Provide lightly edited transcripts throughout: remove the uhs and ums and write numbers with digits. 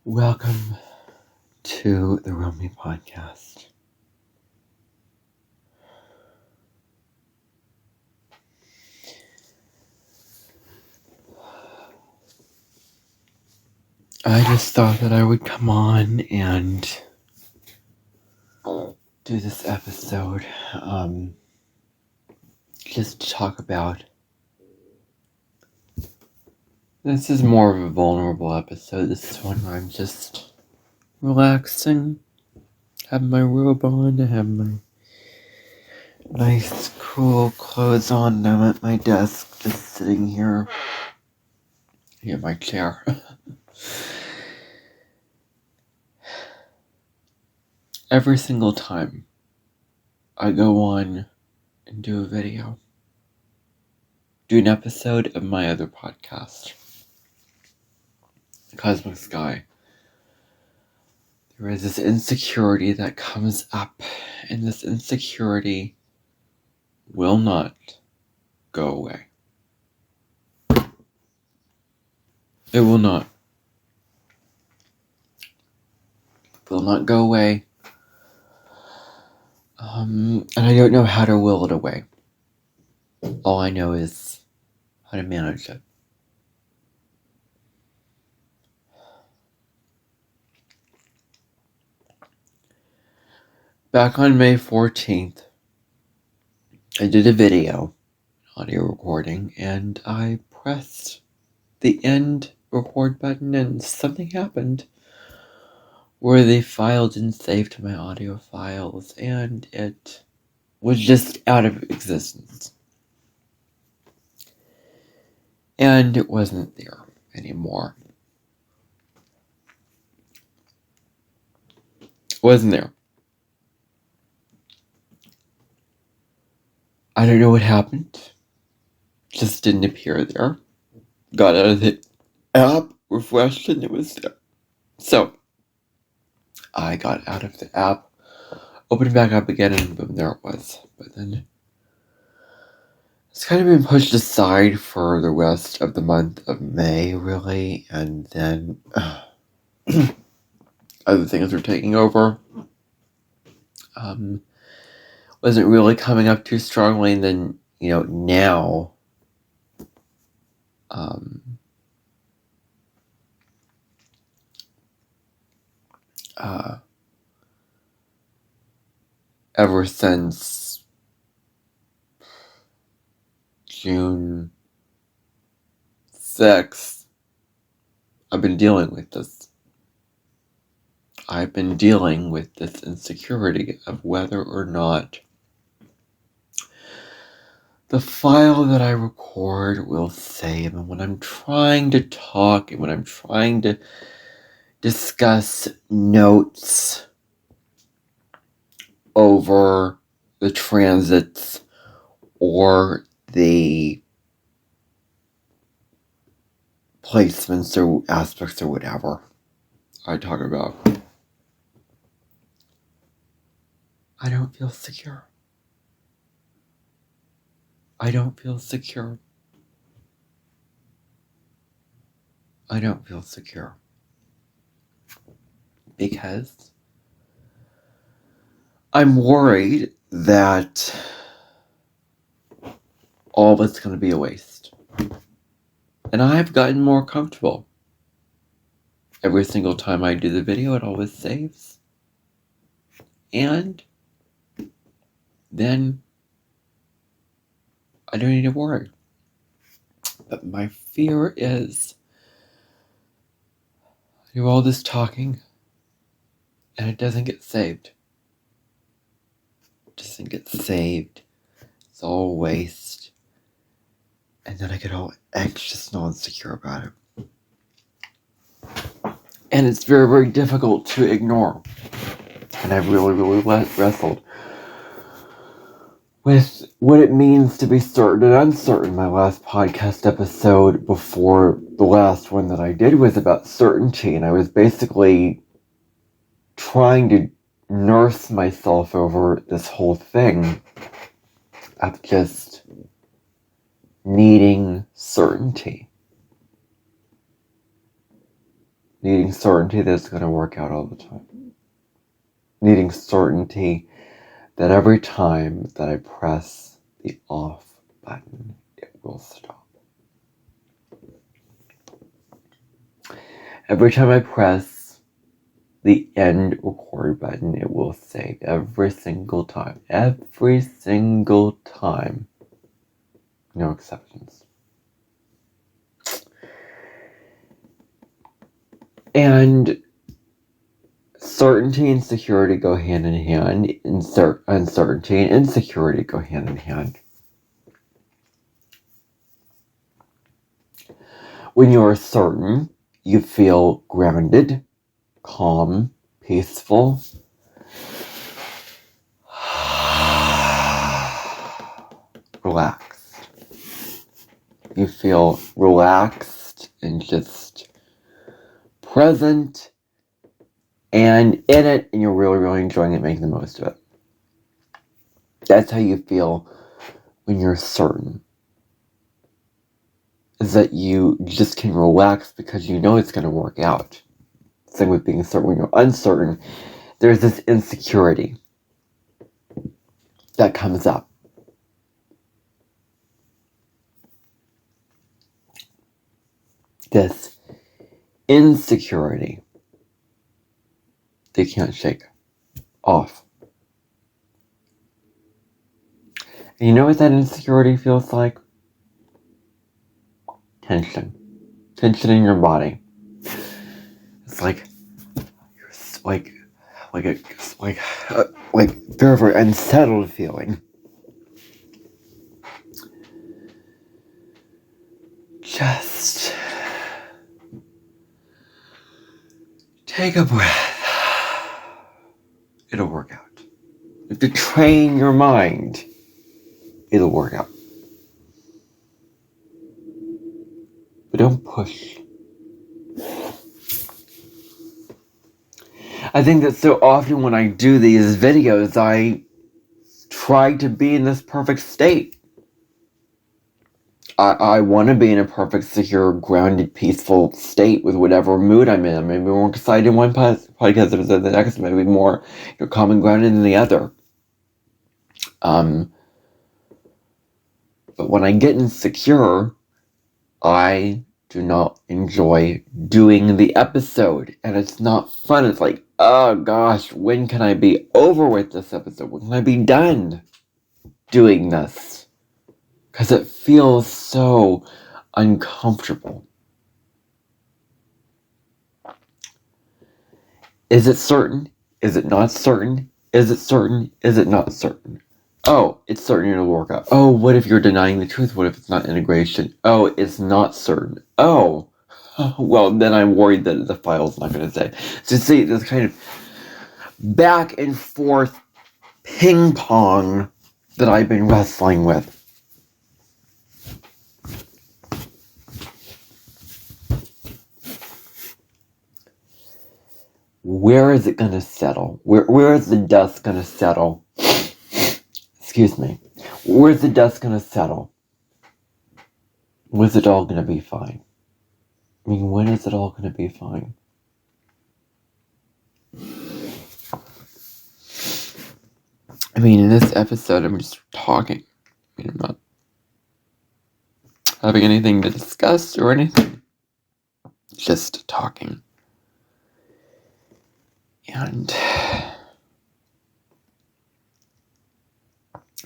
Welcome to the Romy Podcast. I just thought that I would come on and do this episode, just to talk about. This is more of a vulnerable episode. This is one where I'm just relaxing, have my robe on, I have my nice, cool clothes on, and I'm at my desk, just sitting here in my chair. Every single time I go on and do a video, do an episode of my other podcast, Cosmic Sky, there is this insecurity that comes up, and this insecurity will not go away. It will not. It will not go away. And I don't know how to will it away. All I know is how to manage it. Back on May 14th, I did a video, audio recording, and I pressed the end record button and something happened where the file didn't save to my audio files and it was just out of existence. And it wasn't there anymore. It wasn't there. I don't know what happened. It just didn't appear there. Got out of the app, refreshed, and it was there. So, I got out of the app, opened it back up again, and boom, there it was. But then it's kind of been pushed aside for the rest of the month of May, really, and then other things were taking over. Wasn't really coming up too strongly, and then, now, ever since June 6th, I've been dealing with this. I've been dealing with this insecurity of whether or not the file that I record will save. And when I'm trying to talk and when I'm trying to discuss notes over the transits or the placements or aspects or whatever I talk about, I don't feel secure. I don't feel secure. I don't feel secure. Because I'm worried that all of it's going to be a waste. And I've gotten more comfortable. Every single time I do the video, it always saves. And then I don't need to worry. But my fear is I do all this talking and it doesn't get saved. It doesn't get saved. It's all waste. And then I get all anxious and all insecure about it. And it's very, very difficult to ignore. And I've really, really wrestled with what it means to be certain and uncertain. My last podcast episode before the last one that I did was about certainty, and I was basically trying to nurse myself over this whole thing of just needing certainty. Needing certainty that it's going to work out all the time. Needing certainty that every time that I press the off button, it will stop. Every time I press the end record button, it will save every single time. Every single time. No exceptions. And certainty and security go hand in hand. Uncertainty and insecurity go hand in hand. When you are certain, you feel grounded, calm, peaceful. Relaxed. You feel relaxed and just present and in it, and you're really, really enjoying it, making the most of it. That's how you feel when you're certain. Is that you just can relax because you know it's going to work out. Same with being certain. When you're uncertain, there's this insecurity that comes up. This insecurity they can't shake off. And you know what that insecurity feels like? Tension. Tension in your body. It's like very, very unsettled feeling. Just take a breath. It'll work out. If you train your mind, it'll work out. But don't push. I think that so often when I do these videos, I try to be in this perfect state. I want to be in a perfect, secure, grounded, peaceful state with whatever mood I'm in. Maybe more excited in one podcast than the next. Maybe more calm and grounded than the other. But when I get insecure, I do not enjoy doing the episode. And it's not fun. It's like, oh gosh, when can I be over with this episode? When can I be done doing this? Because it feels so uncomfortable. Is it certain? Is it not certain? Is it certain? Is it not certain? Oh, it's certain it'll work out. Oh, what if you're denying the truth? What if it's not integration? Oh, it's not certain. Oh, well, then I'm worried that the file's not going to say. So see, this kind of back and forth ping pong that I've been wrestling with. Where is it going to settle? Where is the dust going to settle? Excuse me. Where's the dust going to settle? Was it all going to be fine? I mean, when is it all going to be fine? I mean, in this episode, I'm just talking. I mean, I'm not having anything to discuss or anything. Just talking. And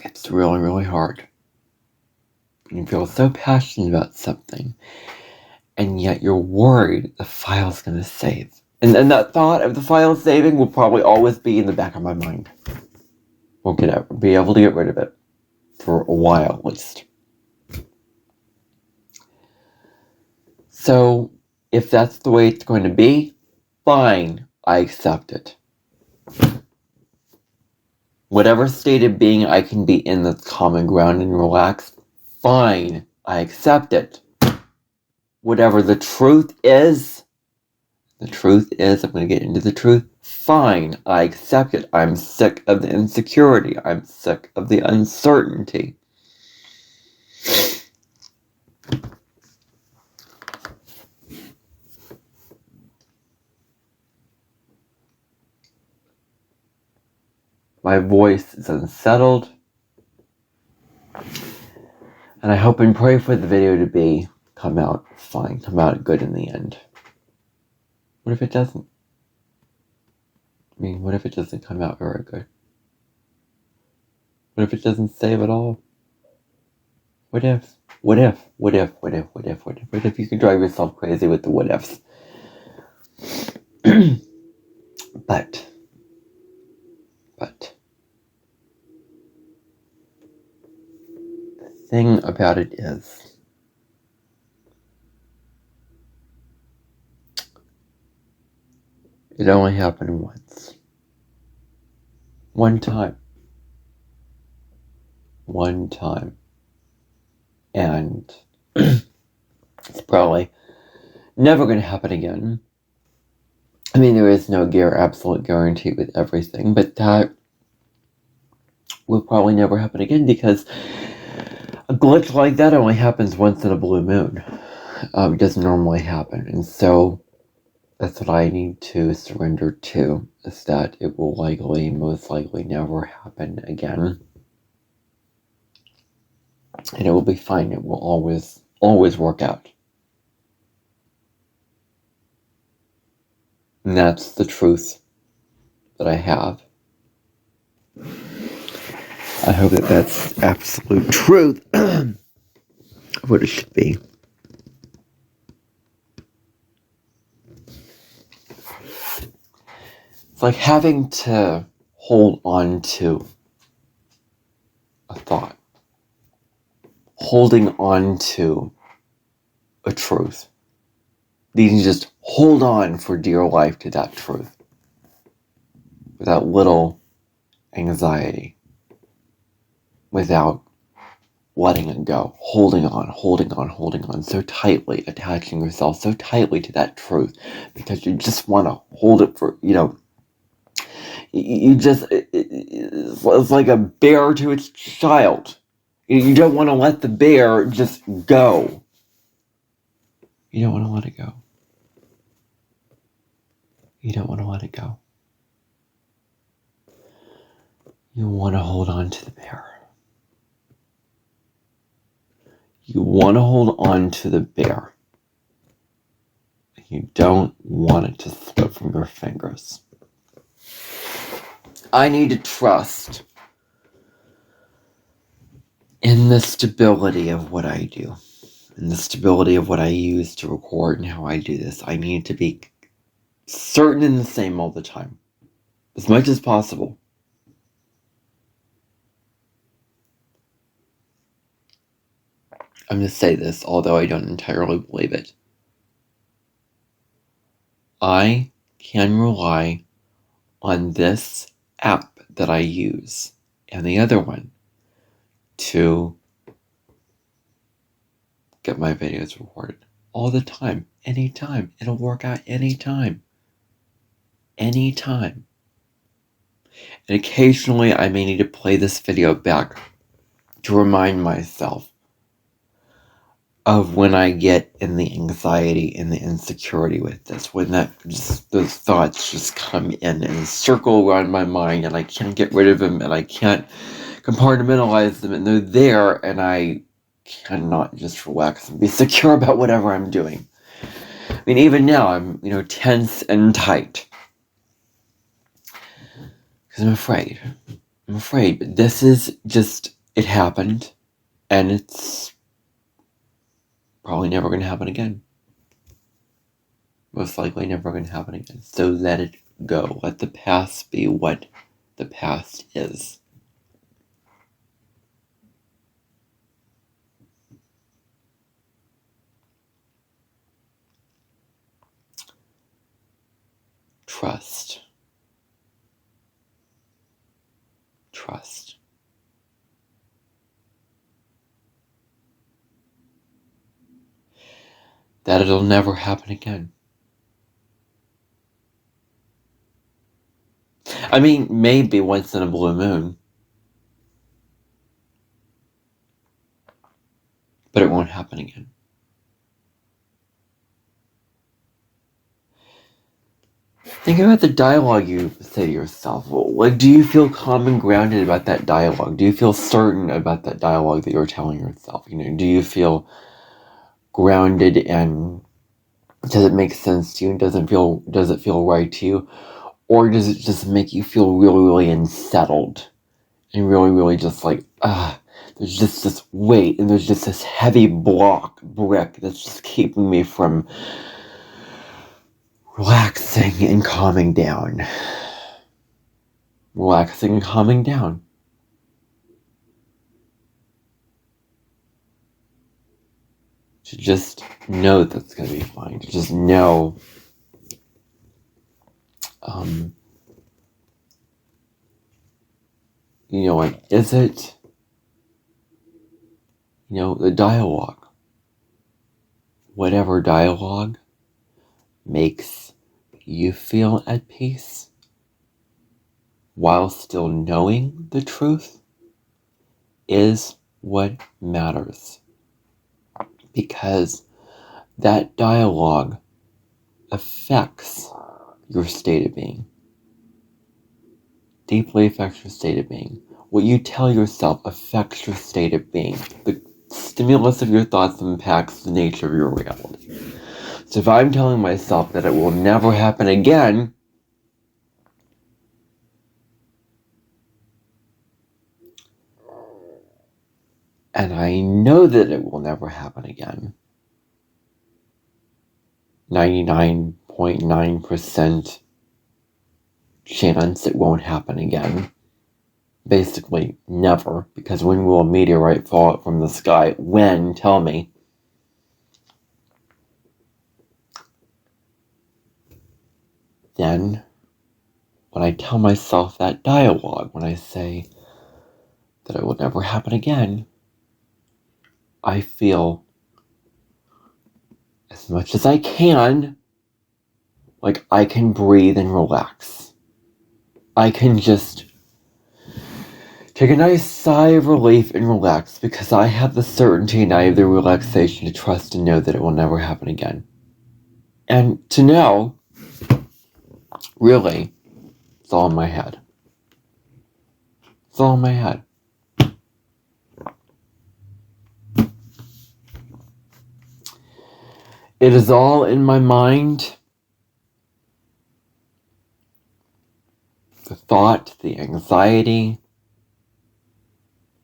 it's really, really hard. You feel so passionate about something, and yet you're worried the file's going to save. And that thought of the file saving will probably always be in the back of my mind. Won't be able to get rid of it for a while at least. So, if that's the way it's going to be, fine, I accept it. Whatever state of being I can be in that's common ground and relaxed, fine, I accept it. Whatever the truth is, I'm going to get into the truth, fine, I accept it. I'm sick of the insecurity. I'm sick of the uncertainty. my voice is unsettled. And I hope and pray for the video to come out fine, come out good in the end. What if it doesn't? I mean, what if it doesn't come out very good? What if it doesn't save at all? What if? What if? What if? What if? What if? What if? What if you could drive yourself crazy with the what ifs? But the thing about it is, it only happened once. One time. And it's probably never going to happen again. I mean, there is no absolute guarantee with everything, but that will probably never happen again because a glitch like that only happens once in a blue moon. It doesn't normally happen. And so that's what I need to surrender to, is that it will most likely never happen again. And it will be fine. It will always work out. And that's the truth that I have. I hope that that's absolute truth of what it should be. It's like having to hold on to a thought. Holding on to a truth. You can just hold on for dear life to that truth. Without little anxiety. Without letting it go. Holding on so tightly. Attaching yourself so tightly to that truth. Because you just want to hold it for, it's like a bear to its child. You don't want to let the bear just go. You don't want to let it go. You don't want to let it go. You want to hold on to the bear. You want to hold on to the bear. You don't want it to slip from your fingers. I need to trust in the stability of what I do. In the stability of what I use to record and how I do this. I need to be certain and the same all the time. As much as possible. I'm going to say this, although I don't entirely believe it. I can rely on this app that I use and the other one to get my videos recorded all the time, anytime. It'll work out anytime. Anytime. And occasionally I may need to play this video back to remind myself of when I get in the anxiety and the insecurity with this, when those thoughts just come in and circle around my mind and I can't get rid of them and I can't compartmentalize them and they're there and I cannot just relax and be secure about whatever I'm doing. I mean, even now I'm, tense and tight. Because I'm afraid. But this is just, it happened and it's probably never going to happen again. Most likely never going to happen again. So let it go. Let the past be what the past is. Trust. That it'll never happen again. I mean, maybe once in a blue moon. But it won't happen again. Think about the dialogue you say to yourself. Like, do you feel calm and grounded about that dialogue? Do you feel certain about that dialogue that you're telling yourself? Do you feel grounded, and does it make sense to you? Does it feel right to you? Or does it just make you feel really, really unsettled? And really, really just like, there's just this weight, and there's just this heavy brick that's just keeping me from relaxing and calming down. Relaxing and calming down. To just know that's going to be fine. To just know, like, is it, the dialogue. Whatever dialogue makes you feel at peace while still knowing the truth is what matters. Because that dialogue affects your state of being. Deeply affects your state of being. What you tell yourself affects your state of being. The stimulus of your thoughts impacts the nature of your reality. So if I'm telling myself that it will never happen again, and I know that it will never happen again, 99.9% chance it won't happen again. Basically, never, because when will a meteorite fall from the sky? When? Tell me. Then, when I tell myself that dialogue, when I say that it will never happen again, I feel, as much as I can, like I can breathe and relax. I can just take a nice sigh of relief and relax, because I have the certainty and I have the relaxation to trust and know that it will never happen again. And to know, really, it's all in my head. It's all in my head. It is all in my mind. The thought, the anxiety,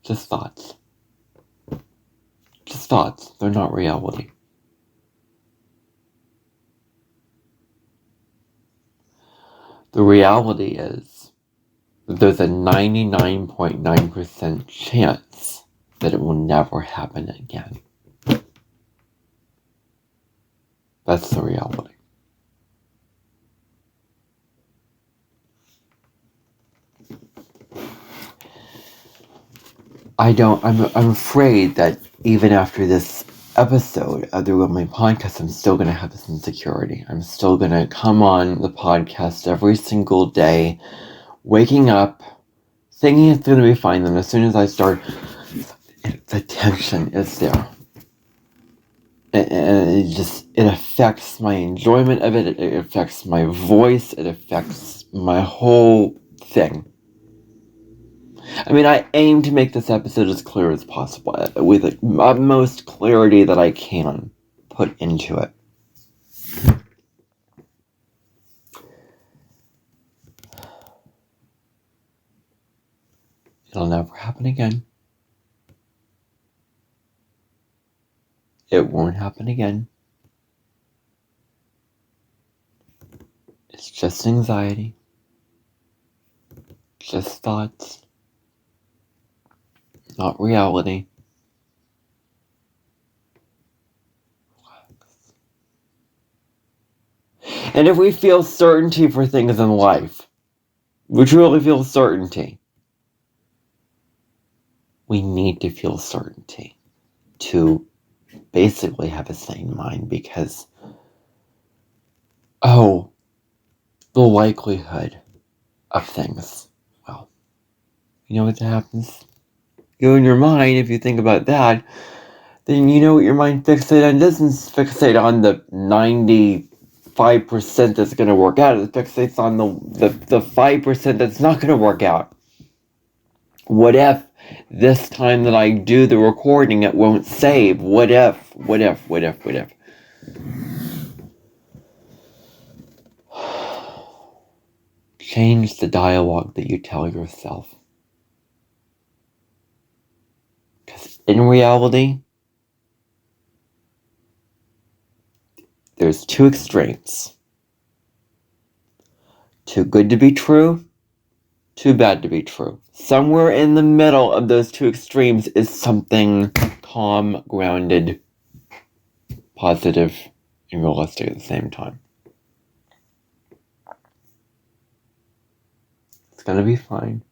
just thoughts. Just thoughts. They're not reality. The reality is that there's a 99.9% chance that it will never happen again. That's the reality. I'm afraid that even after this episode of the Woodland podcast, I'm still going to have this insecurity. I'm still going to come on the podcast every single day, waking up, thinking it's going to be fine. Then as soon as I start, the tension is there. And it affects my enjoyment of it. It affects my voice. It affects my whole thing. I mean, I aim to make this episode as clear as possible, with the utmost clarity that I can put into it. It'll never happen again. It won't happen again. It's just anxiety. Just thoughts. Not reality. Relax. And if we feel certainty for things in life, we truly feel certainty, we need to feel certainty to basically have a sane mind, because, the likelihood of things, well, you know what happens? You in your mind, if you think about that, then you know what your mind fixates on. It doesn't fixate on the 90 5% that's going to work out. It fixates on the 5% that's not going to work out. What if this time that I do the recording, it won't save? What if? Change the dialogue that you tell yourself. Because in reality, there's two extremes. Too good to be true, too bad to be true. Somewhere in the middle of those two extremes is something calm, grounded, positive, and realistic at the same time. It's gonna be fine.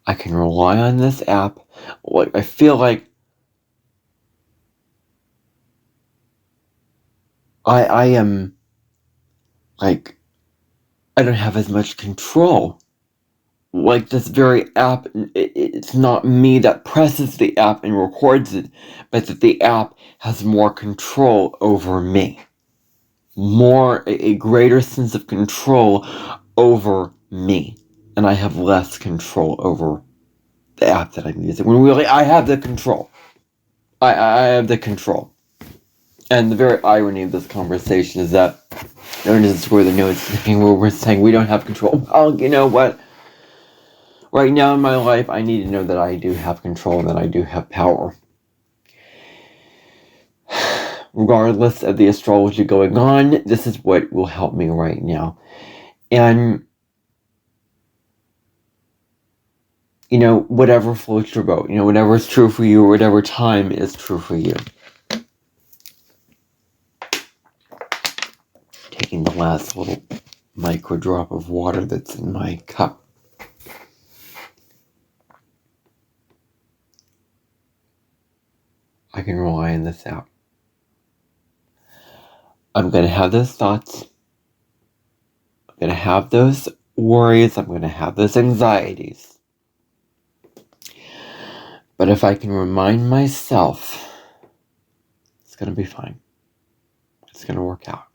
I can rely on this app. I feel like I am, like, I don't have as much control. Like, this very app, it's not me that presses the app and records it, but that the app has more control over me. A greater sense of control over me. And I have less control over the app that I'm using. When really, I have the control. I have the control. And the very irony of this conversation is that this is where the notes thing where we're saying we don't have control. Well, you know what? Right now in my life, I need to know that I do have control and that I do have power. Regardless of the astrology going on, this is what will help me right now. And, whatever floats your boat, whatever is true for you, or whatever time is true for you. Taking the last little micro drop of water that's in my cup. I can rely on this app. I'm going to have those thoughts. I'm going to have those worries. I'm going to have those anxieties. But if I can remind myself, it's going to be fine. It's going to work out.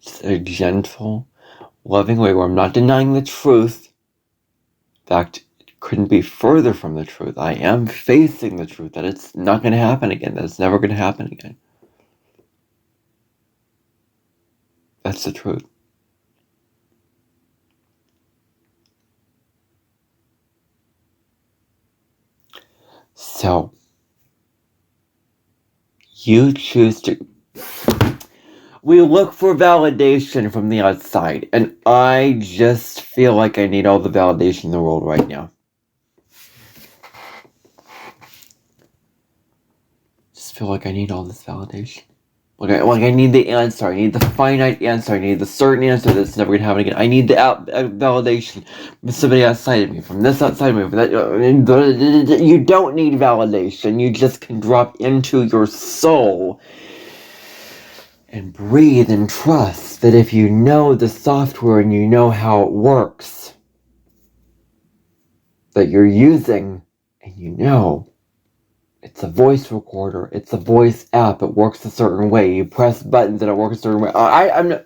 It's a gentle, loving way where I'm not denying the truth. In fact, it couldn't be further from the truth. I am facing the truth that it's not going to happen again, that it's never going to happen again. That's the truth. So, you choose to... We look for validation from the outside, and I just feel like I need all the validation in the world right now. Just feel like I need all this validation. Like I need the answer. I need the finite answer. I need the certain answer that's never going to happen again. I need the validation from somebody outside of me, from this outside of me. From that. You don't need validation. You just can drop into your soul and breathe and trust that if you know the software and you know how it works, that you're using, and you know it's a voice recorder, it's a voice app, it works a certain way, you press buttons and it works a certain way. I'm not...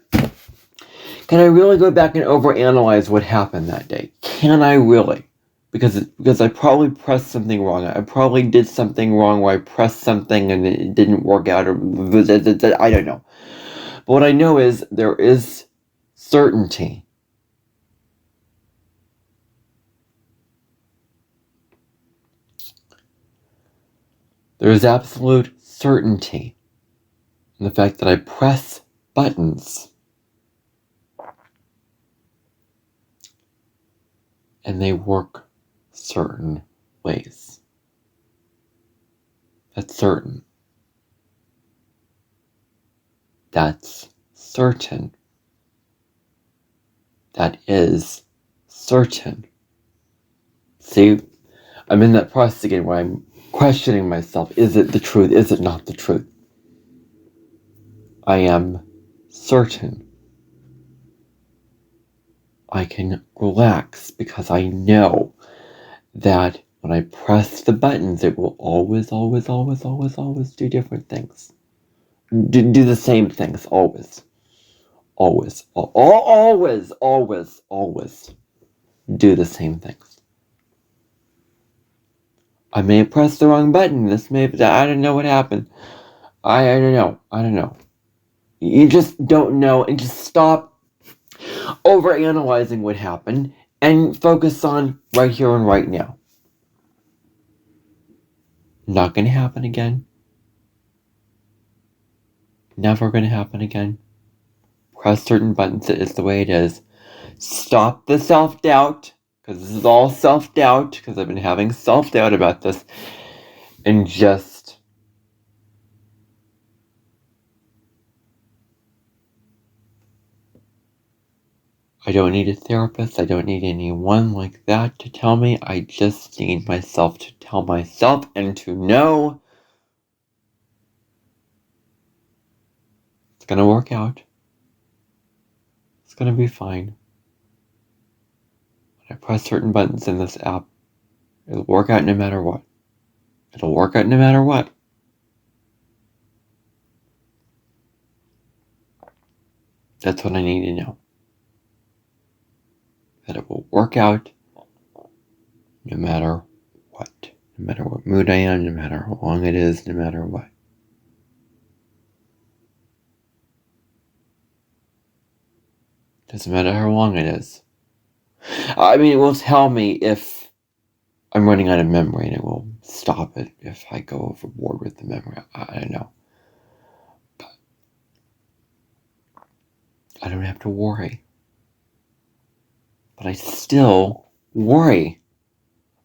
Can I really go back and overanalyze what happened that day? Can I really? Because I probably pressed something wrong. I probably did something wrong where I pressed something and it didn't work out, or I don't know. But what I know is there is certainty. There is absolute certainty in the fact that I press buttons and they work certain ways. That's certain. That's certain. That is certain. See, I'm in that process again where I'm questioning myself. Is it the truth? Is it not the truth? I am certain. I can relax because I know that when I press the buttons, it will always do different things. Do the same things, always. Always. Always, always, always. Do the same things. I may have pressed the wrong button. I don't know what happened. I don't know. You just don't know, and just stop overanalyzing what happened and focus on right here and right now. Not going to happen again. Never going to happen again. Press certain buttons. It is the way it is. Stop the self-doubt, because this is all self-doubt, because I've been having self-doubt about this, and just I don't need a therapist. I don't need anyone like that to tell me. I just need myself to tell myself and to know it's going to work out. It's going to be fine. When I press certain buttons in this app, it'll work out no matter what. It'll work out no matter what. That's what I need to know. That it will work out no matter what. No matter what mood I am, no matter how long it is, no matter what. Doesn't matter how long it is. I mean, it will tell me if I'm running out of memory, and it will stop it if I go overboard with the memory. I don't know. But I don't have to worry. But I still worry.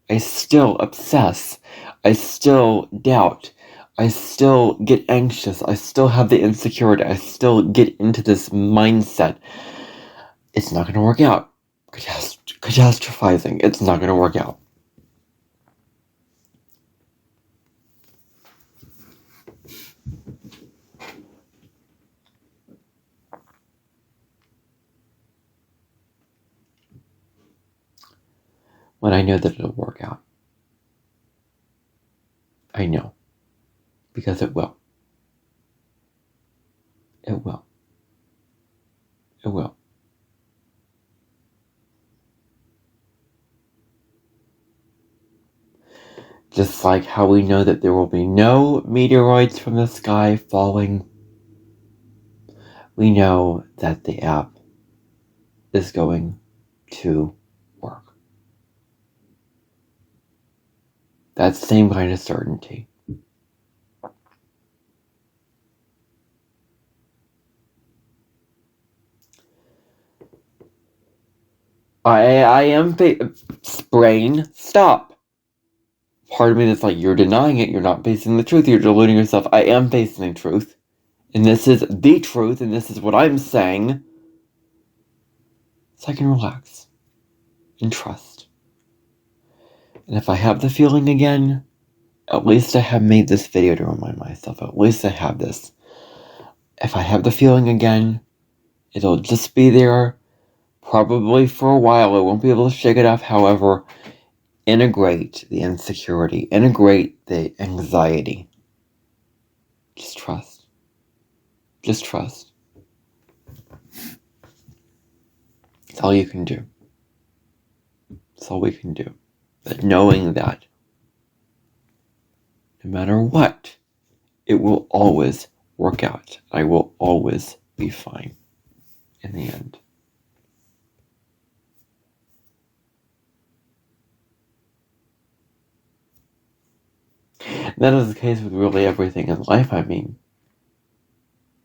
I still obsess. I still doubt. I still get anxious. I still have the insecurity. I still get into this mindset. It's not going to work out. Catastrophizing. It's not going to work out. When I know that it'll work out. I know. Because it will. It will. It will. Just like how we know that there will be no meteorites from the sky falling, we know that the app is going to work. That same kind of certainty. I am brain, stop. Part of me that's like, you're denying it, you're not facing the truth, you're deluding yourself. I am facing the truth. And this is the truth, and this is what I'm saying. So I can relax and trust. And if I have the feeling again, at least I have made this video to remind myself. At least I have this. If I have the feeling again, it'll just be there, probably for a while. I won't be able to shake it off. However, integrate the insecurity, integrate the anxiety. Just trust. Just trust. That's all you can do. That's all we can do. But knowing that no matter what, it will always work out. I will always be fine in the end. And that is the case with really everything in life. I mean,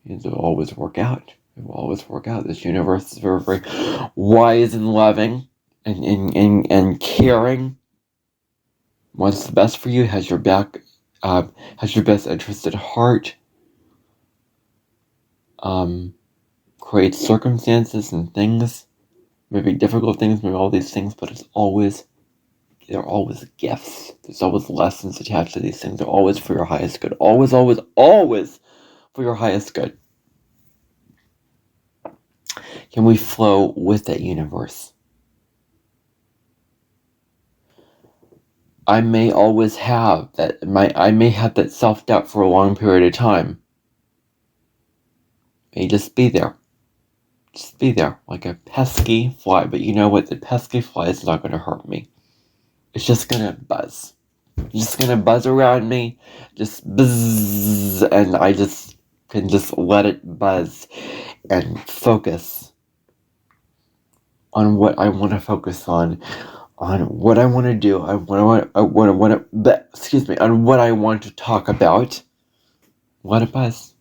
it will always work out. It will always work out. This universe is very, very wise and loving and caring. Wants the best for you, has your back, has your best interest at heart. Creates circumstances and things, maybe difficult things, maybe all these things, but they're always gifts. There's always lessons attached to these things. They're always for your highest good. Always, always, always for your highest good. Can we flow with that universe? I may always have that. I may have that self-doubt for a long period of time. may just be there. Just be there, like a pesky fly. But you know what? The pesky fly is not going to hurt me. It's just going to buzz. It's just going to buzz around me. Just buzz. And I just can just let it buzz and focus on what I want to focus on what I want to do, on what I want to talk about. Let it buzz.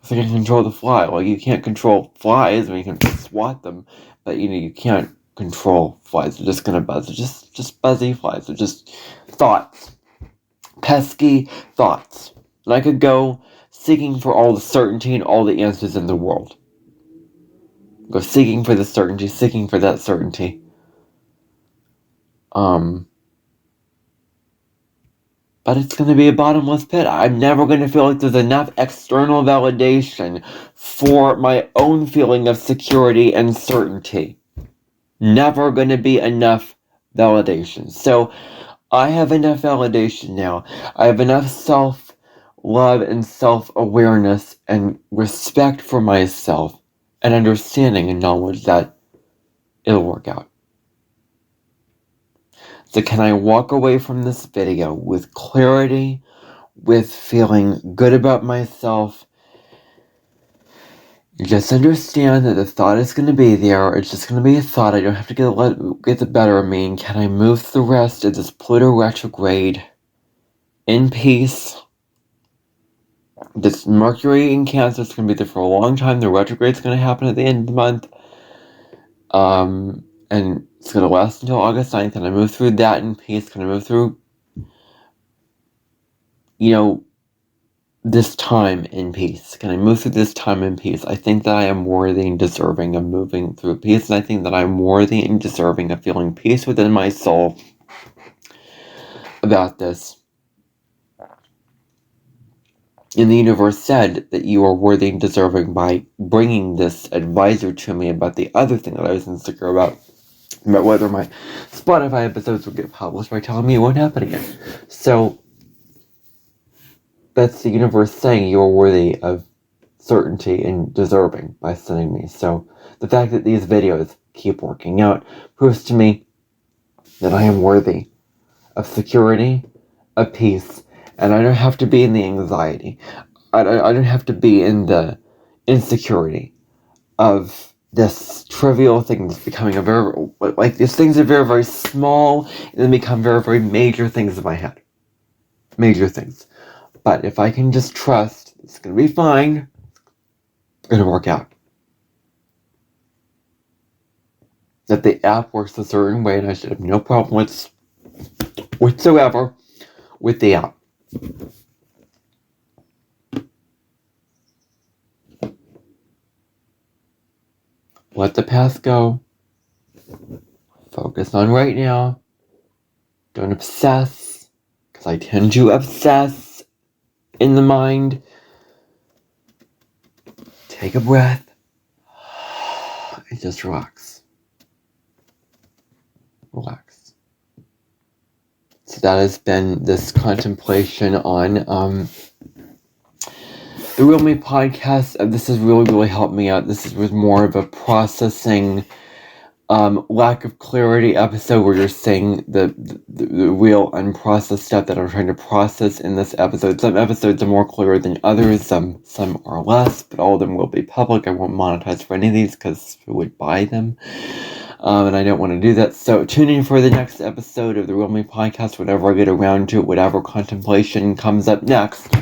So you can control the fly. Well, you can't control flies. I mean, you can swat them, but you can't control flies. They're just gonna buzz. They're just buzzy flies. They're just thoughts, pesky thoughts. And I could go seeking for all the certainty and all the answers in the world. Go seeking for the certainty, seeking for that certainty. But it's going to be a bottomless pit. I'm never going to feel like there's enough external validation for my own feeling of security and certainty. Never going to be enough validation. So I have enough validation now. I have enough self-love and self-awareness and respect for myself and understanding and knowledge that it'll work out. So can I walk away from this video with clarity, with feeling good about myself? Just understand that the thought is going to be there. It's just going to be a thought. I don't have to get the better of me. And can I move through the rest of this Pluto retrograde in peace? This Mercury in Cancer is going to be there for a long time. The retrograde is going to happen at the end of the month. And it's going to last until August 9th. Can I move through that in peace? Can I move through, this time in peace? Can I move through this time in peace? I think that I am worthy and deserving of moving through peace. And I think that I'm worthy and deserving of feeling peace within my soul about this. And the universe said that you are worthy and deserving by bringing this advisor to me about the other thing that I was insecure about whether my Spotify episodes would get published, by telling me it won't happen again. So that's the universe saying you are worthy of certainty and deserving by sending me. So the fact that these videos keep working out proves to me that I am worthy of security, of peace, and I don't have to be in the anxiety. I don't have to be in the insecurity of this trivial thing that's becoming these things are very, very small and then become very, very major things in my head. Major things. But if I can just trust, it's going to be fine. It's going to work out. That the app works a certain way and I should have no problem whatsoever with the app. Let the past go. Focus on right now. Don't obsess, because I tend to obsess in the mind. Take a breath and just relax. Relax. So that has been this contemplation on the Real Me podcast. This has really, really helped me out. This was more of a processing, lack of clarity episode where you're saying the real unprocessed stuff that I'm trying to process in this episode. Some episodes are more clear than others. Some are less, but all of them will be public. I won't monetize for any of these because who would buy them? And I don't want to do that. So tune in for the next episode of the Real Me podcast whenever I get around to it, whatever contemplation comes up next.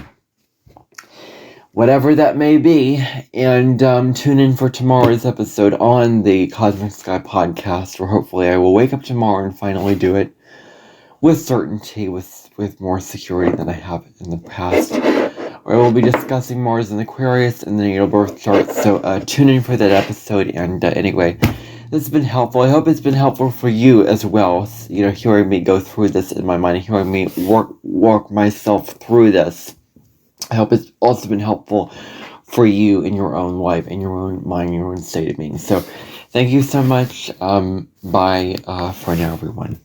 Whatever that may be, and tune in for tomorrow's episode on the Cosmic Sky podcast, where hopefully I will wake up tomorrow and finally do it with certainty, with more security than I have in the past. Where I will be discussing Mars and Aquarius and the natal birth chart, so tune in for that episode, and anyway, this has been helpful. I hope it's been helpful for you as well, hearing me go through this in my mind, hearing me work myself through this. I hope it's also been helpful for you in your own life, in your own mind, your own state of being. So, thank you so much. Bye for now, everyone.